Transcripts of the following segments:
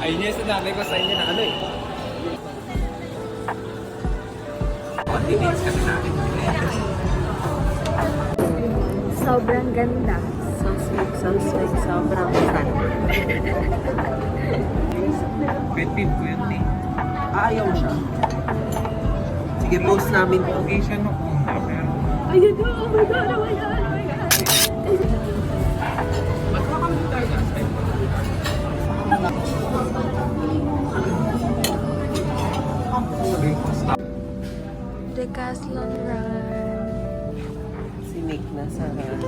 Ayun yung sinabi ko sa inyo na ano eh. Confidence kasi natin. Sobrang ganda. So sweet, sobrang fun. Pet peeve ko yun eh. Ayaw siya. Sige, post namin to. Okay siya nung una pero... Ayun na, oh my God, oh my God, oh my God. Ba't makakamit tayo last time? Decathlon run. Si Nick na sa ilaw.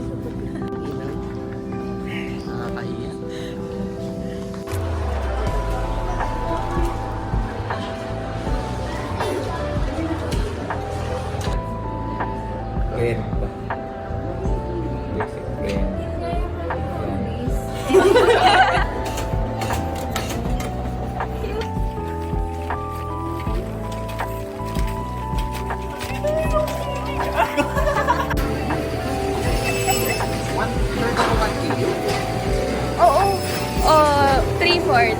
Nakakahiya. Friend ba? Basic friend. Oo. 3/4.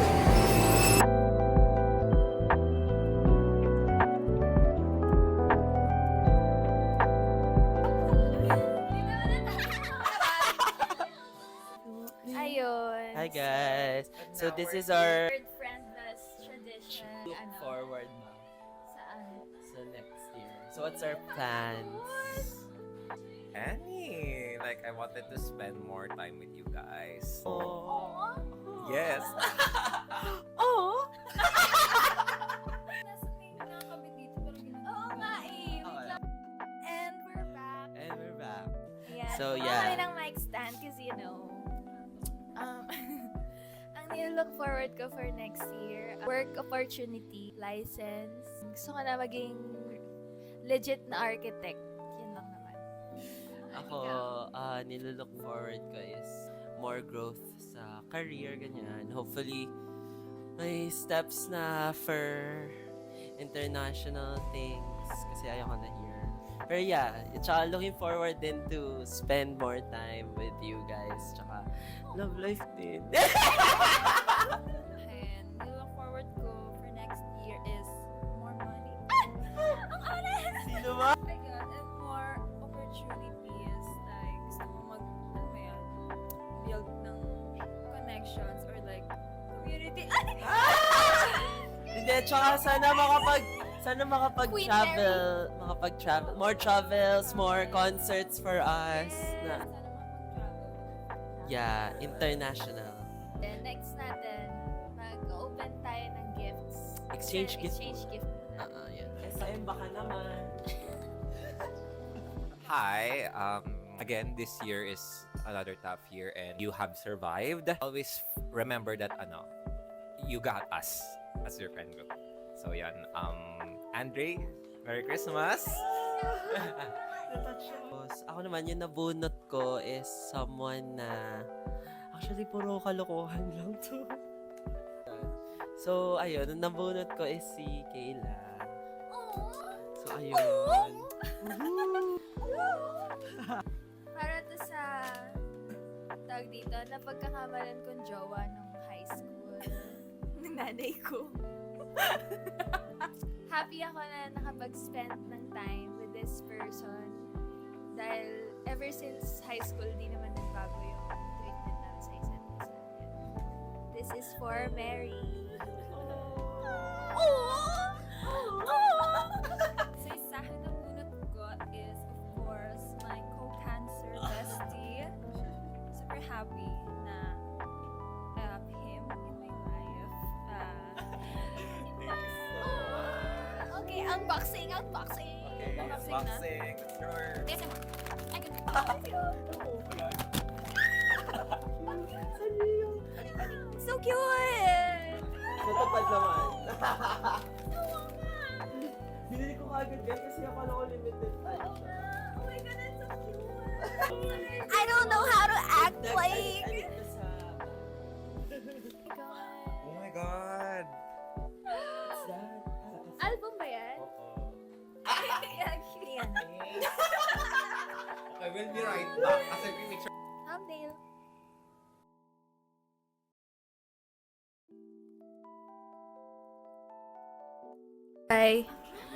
Ayun. Hi guys! So this is our Third friendless tradition. look Ano? forward ma'am. Saan? So next year. So what's our plans? Annie, like I wanted to spend more time with you guys. Oh. Yes. Oh. Oo nga eh. Wait lang. And we're back. And we're back. Ayan. So, Kuha yeah. kami ng mic stand kasi ang nilook forward ko for next year, work opportunity, license. Gusto ko na maging legit na architect. Yun lang naman. Ako, nilook forward ko is more growth sa career, ganyan. Hopefully, may steps na for international things kasi ayoko na here. Pero yeah, tsaka looking forward din to spend more time with you guys. Tsaka love life din. And nilook forward ko for next year is more money. Ang honest! Sino ba? Oh my God, and more opportunities. Like, gusto ko build ng connections or like, community. Hindi, tsaka sana makapag-travel, more travels, more concerts for us. Na, yeah, international. Then next natin, mag-open tayo ng gifts. Exchange gift. Exchange gift. Yeah. SM baka naman. Hi. Again, this year is another tough year, and you have survived. Always remember that you got us as your friend group. So yan. Andre, Merry Christmas. Ako naman, yung nabunot ko is someone na actually puro kalokohan lang to. So, ayun, yung nabunot ko is si Kayla. So, ayun. Para to sa tawag dito, na pagkakamalan kong jowa nung high school. Ng nanay ko. Happy ako na nakapag-spend ng time with this person. Dahil ever since high school, di naman nagbago yung treatment namin sa isa't isa. This is for Mary. So, isa na bunot ko is, of course, my co-cancer bestie. Super happy na I have him in my life. Okay, unboxing. Okay, Unboxing na. unboxing. Sure. Yes, I can. So cute! Natapad naman. Binili ko kagad yan kasi akala ko limited time siya. Oh my God, that's so cute! I don't know how to act like... Edit ko sa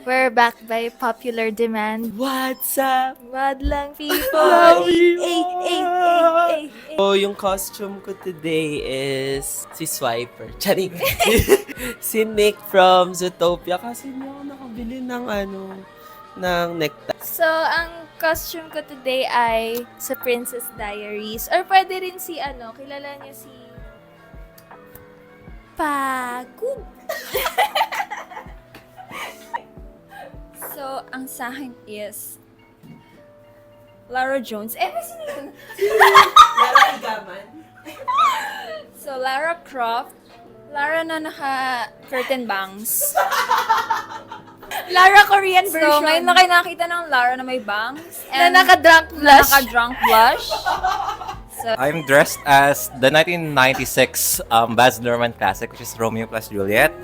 We're back by popular demand. What's up? Madlang people! Love you Ay. So, yung costume ko today is si Swiper. Charing. Si Nick from Zootopia kasi hindi ako nakabili ng ng necktie. So, ang costume ko today ay sa Princess Diaries. Or pwede rin si kilala niyo si Pagod. So, ang sa akin is Lara Jones. Sino yun? So, Lara Croft. Lara na naka-curtain bangs. Lara Korean So, version. ngayon na kayo nakita ng Lara na may bangs. na And naka-drunk blush. naka-drunk blush. So, I'm dressed as the 1996 Baz Luhrmann classic, which is Romeo plus Juliet.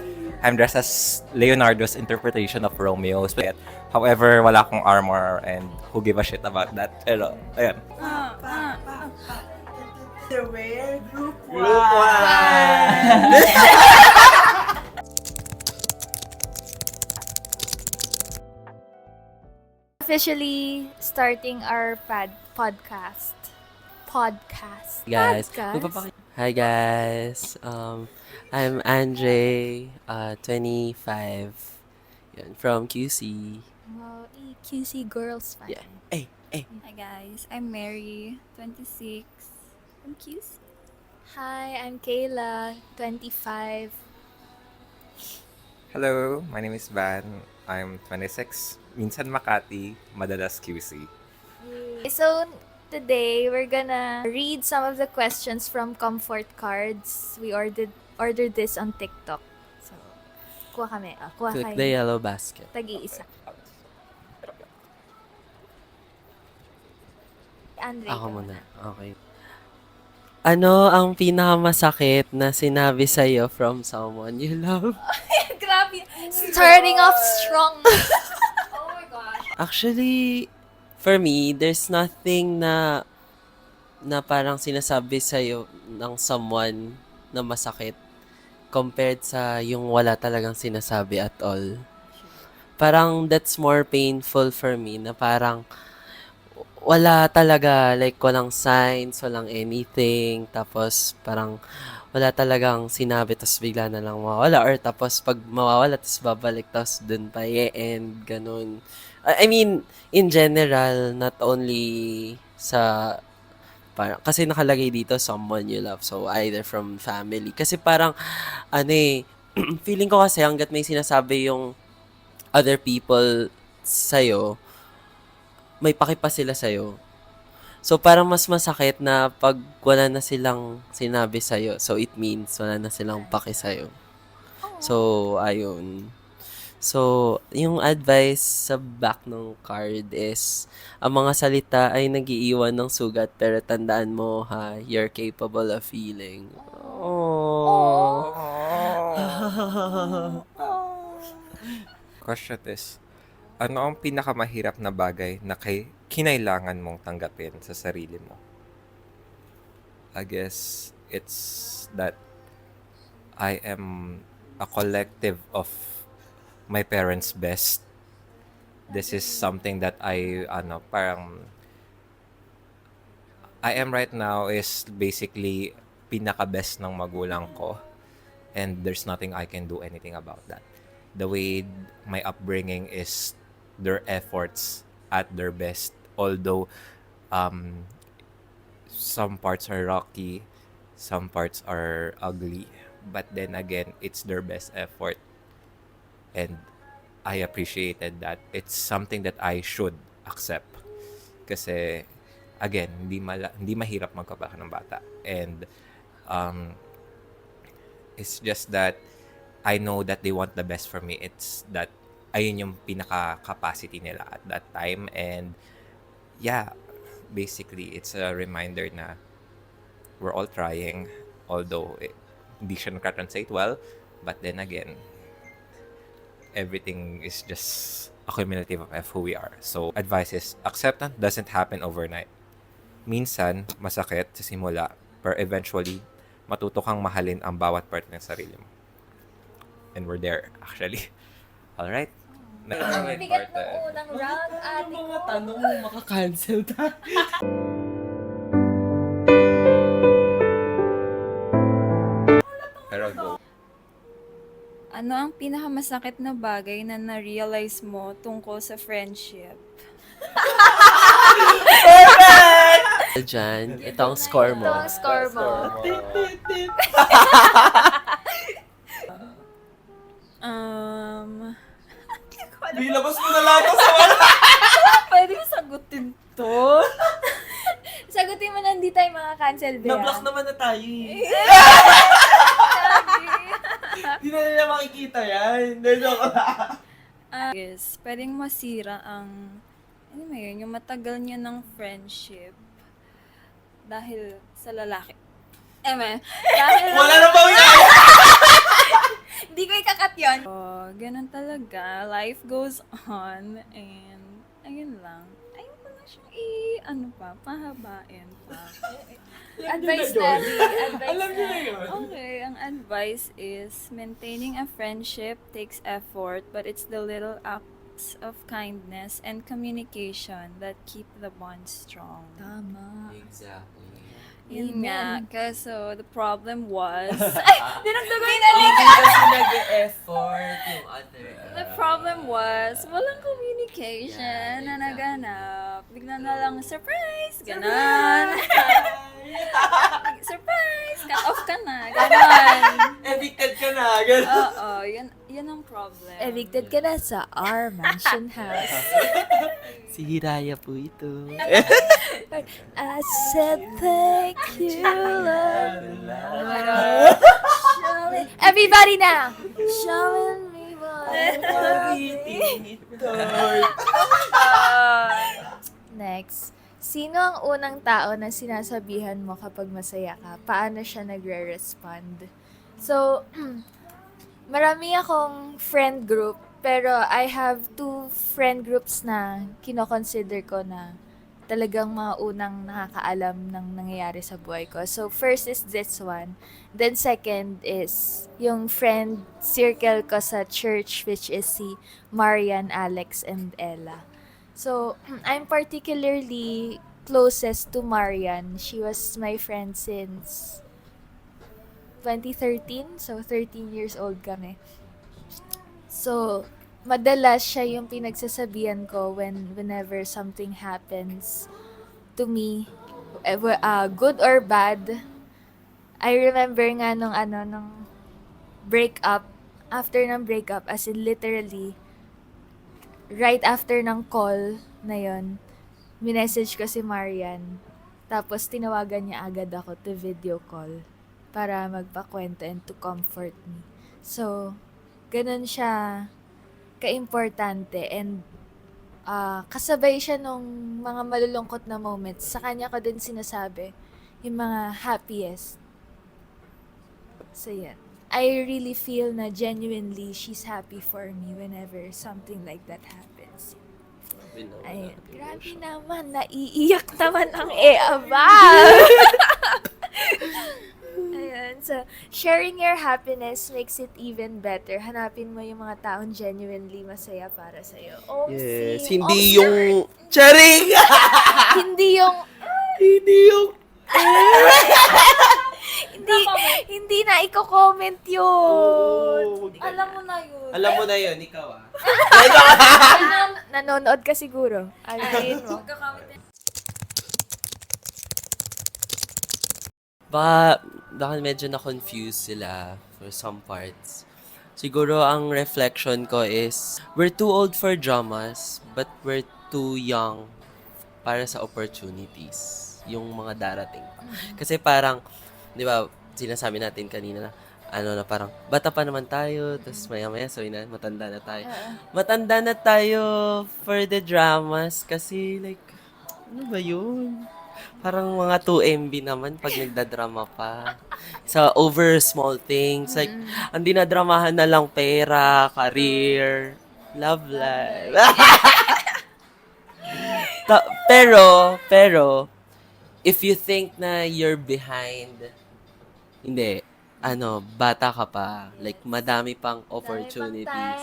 I'm dressed as Leonardo's interpretation of Romeo. However, wala akong armor and who give a shit about that. Pero, ayan. Officially starting our podcast. Guys, Podcast? Hi guys. I'm Andre, 25. Yun, from QC. Wow, QC girls fan. Yeah. Hey. hi guys. I'm Mary, 26. From QC. Hi, I'm Kayla, 25. Hello, my name is Van. I'm 26. Minsan Makati, madalas QC. So, today, we're gonna read some of the questions from Comfort Cards. We ordered this on TikTok. So, kuha kami. Kuha Click kayo. the yellow basket. Tag-iisa. Andre. Ako muna. Okay. Ano ang pinakamasakit na sinabi sa'yo from someone you love? Grabe. Starting off strong. Oh my gosh. Actually, for me, there's nothing na parang sinasabi sa'yo ng someone na masakit compared sa yung wala talagang sinasabi at all. Parang that's more painful for me na parang wala talaga, like walang signs, walang anything, tapos parang wala talagang sinabi, tapos bigla na lang mawawala, or tapos pag mawawala, tapos babalik, tapos dun pa i-end, ganun. I mean, in general, not only sa, parang, kasi nakalagay dito, someone you love, so either from family. Kasi parang, feeling ko kasi hanggat may sinasabi yung other people sa'yo, may paki pa sila sa'yo. So, parang mas masakit na pag wala na silang sinabi sa'yo. So, it means wala na silang paki sa'yo. So, ayun. So, yung advice sa back ng card is, ang mga salita ay nagiiwan ng sugat, pero tandaan mo, you're capable of feeling. Oh. Question is, ano ang pinakamahirap na bagay na kinailangan mong tanggapin sa sarili mo? I guess it's that I am a collective of my parents' best. This is something that I am right now is basically pinaka-best ng magulang ko, and there's nothing I can do anything about that. The way my upbringing is their efforts at their best, although some parts are rocky, some parts are ugly, but then again, it's their best effort, and I appreciated that. It's something that I should accept kasi again, hindi mahirap magkabaka ng bata, and it's just that I know that they want the best for me. It's that ayun yung pinaka-capacity nila at that time. And yeah, basically, it's a reminder na we're all trying. Although, hindi siya nakatranslate well. But then again, everything is just a cumulative of who we are. So, advice is, acceptance doesn't happen overnight. Minsan, masakit sa simula. Pero eventually, matuto kang mahalin ang bawat part ng sarili mo. And we're there, actually. Alright? Bigat ng unang round, ate ko. tanong mo, makakancel tayo. Pero go. Ano ang pinakamasakit na bagay na na-realize mo tungkol sa friendship? Diyan, ito ang score mo. Ito ang score mo. Bilabas mo na lang ako sa Pwede sagutin to? Sagutin mo na hindi tayo makakancel, Bea. Na-block naman na tayo eh. Hindi na nila makikita yan. Yes, pwedeng masira ang, ano mo yun, yung matagal niya ng friendship dahil sa lalaki. Dahil Wala na ba yun? hindi ko ikakat yun. Oh, ganun talaga. Life goes on and ayun lang. Ayun ko na siyang pahabain pa. Advice na, advice Alam niyo na na. yun. Okay, ang advice is maintaining a friendship takes effort, but it's the little acts of kindness and communication that keep the bond strong. Tama. Exactly. Yun nga. Kaso, the problem was... Hindi kasi nag-effort yung other. The problem was, walang communication na naganap. Bigla na lang, surprise! Ganon. Surprise! Cut off ka na. Ganon. Evicted ka na. Ganun. Oo, yan ang problem. Evicted ka na sa our mansion house. Si Hiraya po ito. I said thank you, love. Everybody now! Showing me what Next. Sino ang unang tao na sinasabihan mo kapag masaya ka? Paano siya nagre-respond? So, marami akong friend group, pero I have 2 friend groups na kino-consider ko na talagang mga unang nakakaalam ng nangyayari sa buhay ko. So, first is this one. Then, second is yung friend circle ko sa church, which is si Marian, Alex, and Ella. So, I'm particularly closest to Marian. She was my friend since 2013. So, 13 years old kami. So, madalas siya yung pinagsasabihan ko whenever something happens to me, good or bad. I remember nga nung breakup, after ng breakup, as in literally, right after ng call na yon, minessage ko si Marian. Tapos tinawagan niya agad ako to video call para magpakwento and to comfort me. So, ganun siya ka-importante and kasabay siya nung mga malulungkot na moments. Sa kanya ko din sinasabi yung mga happiest. So, yan. I really feel na genuinely she's happy for me whenever something like that happens. Ayun. Grabe naman, naiiyak naman ang Eva. Ayun. So, sharing your happiness makes it even better. Hanapin mo yung mga taong genuinely masaya para sa'yo. Yes, Sing, hindi sir. yung... Charing! Hindi yung... Hindi yung... hindi na i-comment yun. Alam mo na yun. Alam mo na yun, ikaw ah. Nanonood ka siguro. Ayun mo. Baka medyo na-confuse sila for some parts. Siguro ang reflection ko is, we're too old for dramas, but we're too young para sa opportunities. Yung mga darating. Kasi parang, di ba, sinasabi natin kanina na, na parang, bata pa naman tayo, tapos maya-maya, so matanda na tayo. Matanda na tayo for the dramas, kasi like, ano ba yun? Parang mga 2 MB naman pag nagdadrama pa. Sa over small things. Like, ang dinadramahan na lang pera, career, love life. pero, if you think na you're behind, hindi. Bata ka pa. Like, madami pang opportunities.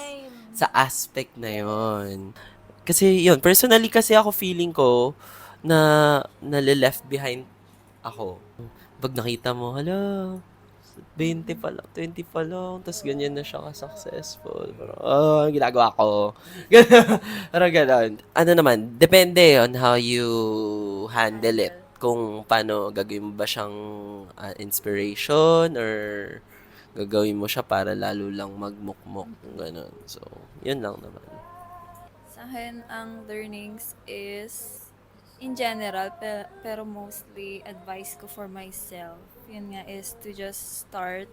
sa aspect na yon. Kasi yun, personally kasi ako feeling ko na nale-left behind ako. Pag nakita mo, hala, 20 pa lang, 20 pa lang, tapos ganyan na siya ka-successful. Parang, ginagawa ko. Parang ganon. Ano naman, depende on how you handle it. Kung paano, gagawin mo ba siyang inspiration or gagawin mo siya para lalo lang magmukmok. Ganon. So, yun lang naman. Sa akin, ang learnings is in general, pero mostly advice ko for myself. Yun nga is to just start.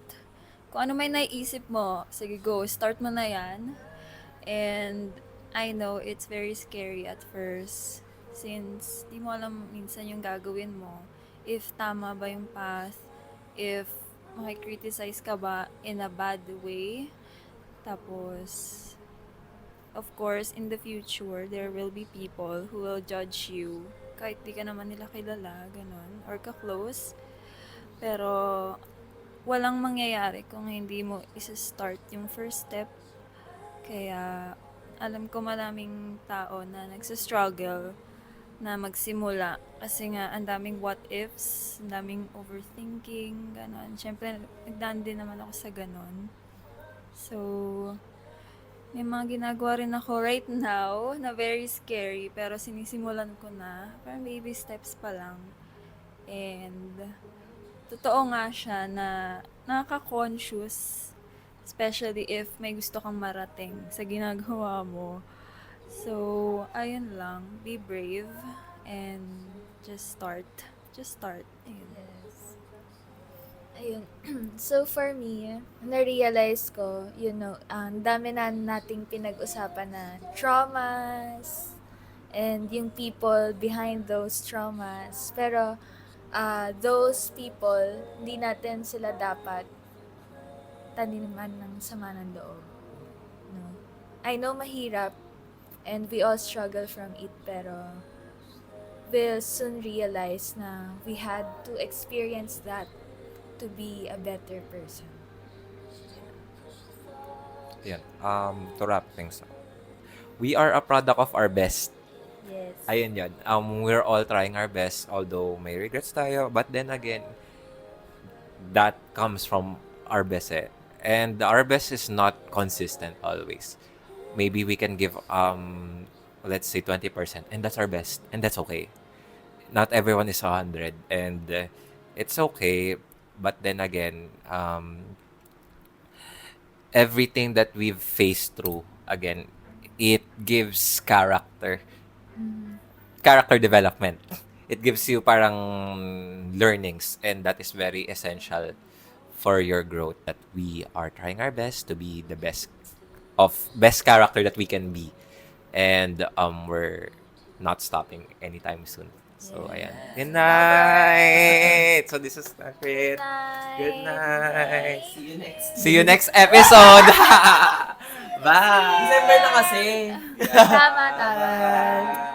Kung ano may naiisip mo, sige go, start mo na yan. And I know it's very scary at first since di mo alam minsan yung gagawin mo. If tama ba yung path, if makikriticize ka ba in a bad way. Tapos, of course, in the future, there will be people who will judge you kahit di ka naman nila kilala, ganun, or ka-close. Pero, walang mangyayari kung hindi mo isa-start yung first step. Kaya, alam ko maraming tao na nagsa-struggle na magsimula. Kasi nga, ang daming what ifs, ang daming overthinking, ganun. Siyempre, nagdaan din naman ako sa ganun. So, may mga ginagawa rin ako right now na very scary, pero sinisimulan ko na. Parang baby steps pa lang. And, totoo nga siya na nakaka-conscious, especially if may gusto kang marating sa ginagawa mo. So, ayun lang. Be brave and just start. Just start. Ayun. Ayun. So, for me, na-realize ko, ang dami na nating pinag-usapan na traumas and yung people behind those traumas. Pero, those people, hindi natin sila dapat taniman ng sama ng loob. No? I know mahirap and we all struggle from it, pero we'll soon realize na we had to experience that to be a better person. Yan. To wrap things up. We are a product of our best. Yes. Ayun yun. We're all trying our best, although may regrets tayo. But then again, that comes from our best eh. And our best is not consistent always. Maybe we can give, let's say 20%. And that's our best. And that's okay. Not everyone is 100. And it's okay. But then again, everything that we've faced through, again, it gives character development. It gives you parang learnings, and that is very essential for your growth. That we are trying our best to be the best character that we can be, and we're not stopping anytime soon. So ayan. Good night. So this is it. Good night. See you next episode. Bye. December na kasi. Tama.